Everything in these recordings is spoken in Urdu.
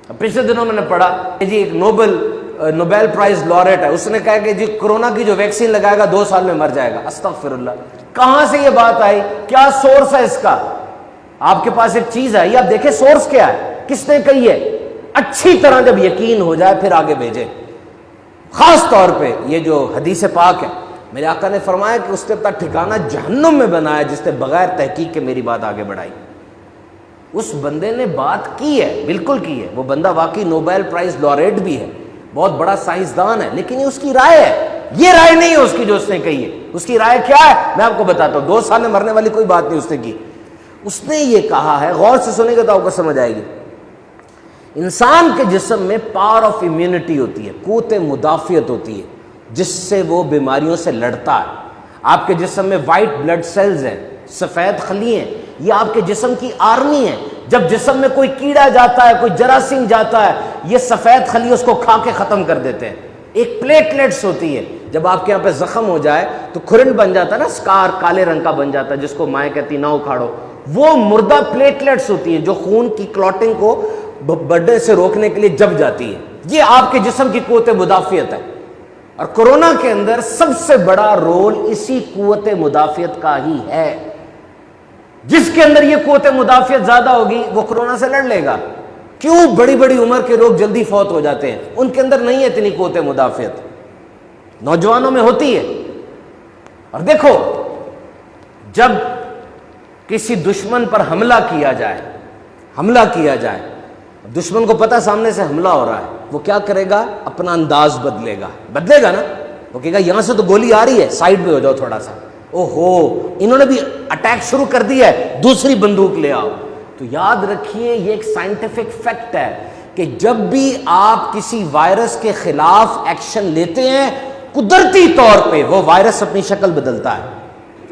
پچھلے دنوں میں نے پڑھا کہ جی ایک نوبیل پرائز لوریٹ ہے، اس نے کہا کہ جی کورونا کی جو ویکسین لگائے گا 2 سال میں مر جائے گا۔ استغفر اللہ، کہاں سے یہ بات آئی؟ کیا سورس ہے اس کا؟ آپ کے پاس ایک چیز ہے، یہ آپ دیکھیں سورس کیا ہے، کس نے کہی ہے، اچھی طرح جب یقین ہو جائے پھر آگے بھیجیں۔ خاص طور پہ یہ جو حدیث پاک ہے، میرے آقا نے فرمایا کہ اس نے اپنا ٹھکانہ جہنم میں بنایا جس نے بغیر تحقیق کے میری بات آگے بڑھائی۔ اس بندے نے بات کی ہے، بالکل کی ہے، وہ بندہ واقعی نوبیل پرائز لوریٹ بھی ہے، بہت بڑا سائنسدان ہے، لیکن یہ اس کی رائے ہے، یہ رائے نہیں ہے اس کی جو اس نے کہی ہے۔ اس کی رائے کیا ہے میں آپ کو بتاتا ہوں، 2 سال میں مرنے والی کوئی بات نہیں اس نے کی۔ اس نے یہ کہا ہے، غور سے سنیں گے تو آپ کو سمجھ آئے گی، انسان کے جسم میں پاور آف امیونٹی ہوتی ہے، قوت مدافعت ہوتی ہے جس سے وہ بیماریوں سے لڑتا ہے۔ آپ کے جسم میں وائٹ بلڈ سیلز ہیں، سفید خلی ہیں، یہ آپ کے جسم کی آرمی ہے۔ جب جسم میں کوئی کیڑا جاتا ہے، کوئی جراثیم جاتا ہے، یہ سفید خلی اس کو کھا کے ختم کر دیتے ہیں۔ ایک پلیٹلیٹس ہوتی ہے، جب آپ کے یہاں پہ زخم ہو جائے تو کھرن بن جاتا ہے نا، سکار کالے رنگ کا بن جاتا ہے جس کو مائیں کہتی نہ اکھاڑو، وہ مردہ پلیٹلیٹس ہوتی ہیں جو خون کی کلوٹنگ کو بڑھنے سے روکنے کے لیے جب جاتی ہے۔ یہ آپ کے جسم کی قوت مدافعت ہے، اور کورونا کے اندر سب سے بڑا رول اسی قوت مدافعت کا ہی ہے۔ جس کے اندر یہ قوت مدافعت زیادہ ہوگی وہ کورونا سے لڑ لے گا۔ کیوں بڑی بڑی عمر کے لوگ جلدی فوت ہو جاتے ہیں؟ ان کے اندر نہیں ہے اتنی قوت مدافعت، نوجوانوں میں ہوتی ہے۔ اور دیکھو، جب کسی دشمن پر حملہ کیا جائے، دشمن کو پتا سامنے سے حملہ ہو رہا ہے، وہ کیا کرے گا؟ اپنا انداز بدلے گا نا، وہ کہے گا یہاں سے تو گولی آ رہی ہے، سائڈ پہ ہو جاؤ تھوڑا سا، اوہو انہوں نے بھی اٹیک شروع کر دیا ہے، دوسری بندوق لے آؤ۔ تو یاد رکھیے یہ ایک سائنٹیفک فیکٹ ہے کہ جب بھی آپ کسی وائرس کے خلاف ایکشن لیتے ہیں، قدرتی طور پہ وہ وائرس اپنی شکل بدلتا ہے۔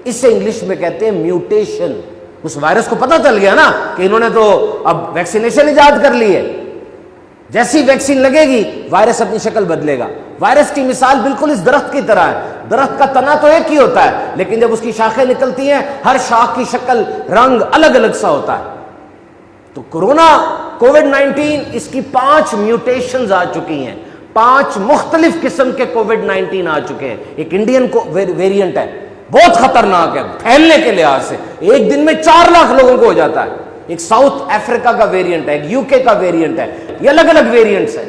اس سے انگلش میں کہتے ہیں میوٹیشن۔ اس وائرس کو پتہ چل گیا نا کہ انہوں نے تو اب ویکسینیشن ایجاد کر لی ہے، جیسی ویکسین لگے گی وائرس اپنی شکل بدلے گا۔ وائرس کی مثال بالکل اس درخت کی طرح ہے، درخت کا تنا تو ایک ہی ہوتا ہے، لیکن جب اس کی شاخیں نکلتی ہیں ہر شاخ کی شکل رنگ الگ الگ سا ہوتا ہے۔ تو کورونا کووڈ-19 اس کی 5 میوٹیشنز آ چکی ہیں، 5 مختلف قسم کے کووڈ-19 آ چکے ہیں۔ ایک انڈین ویریئنٹ ہے، بہت خطرناک ہے پھیلنے کے لحاظ سے، ایک دن میں 4 لاکھ لوگوں کو ہو جاتا ہے۔ ایک ساؤتھ افریقہ کا ویریئنٹ ہے، ایک UK کا ویریئنٹ ہے، یہ الگ الگ ویریئنٹس ہیں۔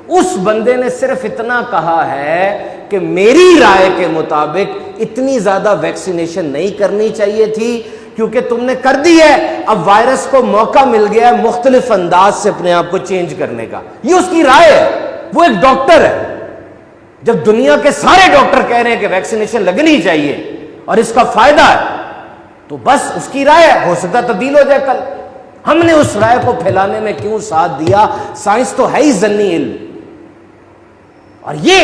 اس بندے نے صرف اتنا کہا ہے کہ میری رائے کے مطابق اتنی زیادہ ویکسینیشن نہیں کرنی چاہیے تھی، کیونکہ تم نے کر دی ہے، اب وائرس کو موقع مل گیا ہے مختلف انداز سے اپنے آپ کو چینج کرنے کا۔ یہ اس کی رائے ہے، وہ ایک ڈاکٹر ہے۔ جب دنیا کے سارے ڈاکٹر کہہ رہے ہیں کہ ویکسینیشن لگنی چاہیے اور اس کا فائدہ ہے، تو بس اس کی رائے ہے، ہو سکتا تبدیل ہو جائے کل۔ ہم نے اس رائے کو پھیلانے میں کیوں ساتھ دیا؟ سائنس تو ہے ہی ضمنی علم، اور یہ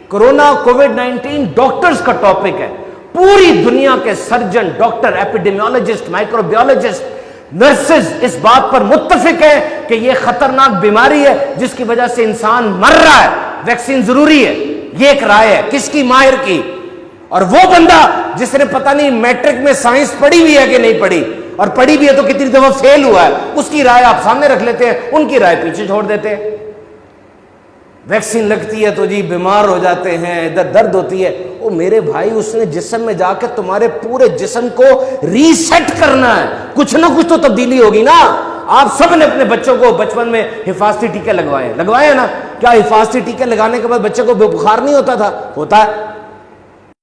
کورونا کووڈ-19 ڈاکٹرز کا ٹاپک ہے۔ پوری دنیا کے سرجن، ڈاکٹر، ایپیڈیمیولوجسٹ، مائکروبیولوجسٹ، نرسز اس بات پر متفق ہیں کہ یہ خطرناک بیماری ہے جس کی وجہ سے انسان مر رہا ہے، ویکسین ضروری ہے۔ یہ ایک رائے ہے، کس کی؟ ماہر کی۔ اور وہ بندہ جس نے پتہ نہیں میٹرک میں سائنس پڑھی ہوئی ہے کہ نہیں پڑھی، اور پڑھی بھی ہے تو کتنی دفعہ فیل ہوا ہے، اس کی رائے آپ سامنے رکھ لیتے ہیں، ان کی رائے پیچھے چھوڑ دیتے ہیں۔ ویکسین لگتی ہے تو جی بیمار ہو جاتے ہیں، ادھر درد ہوتی ہے۔ او میرے بھائی، اس نے جسم میں جا کے تمہارے پورے جسم کو ریسیٹ کرنا ہے، کچھ نہ کچھ تو تبدیلی ہوگی نا۔ آپ سب نے اپنے بچوں کو بچپن میں حفاظتی ٹیکے لگوائے ہیں نا؟ کیا حفاظتی ٹیکے لگانے کے بعد بچے کو بخار نہیں ہوتا تھا؟ ہوتا ہے۔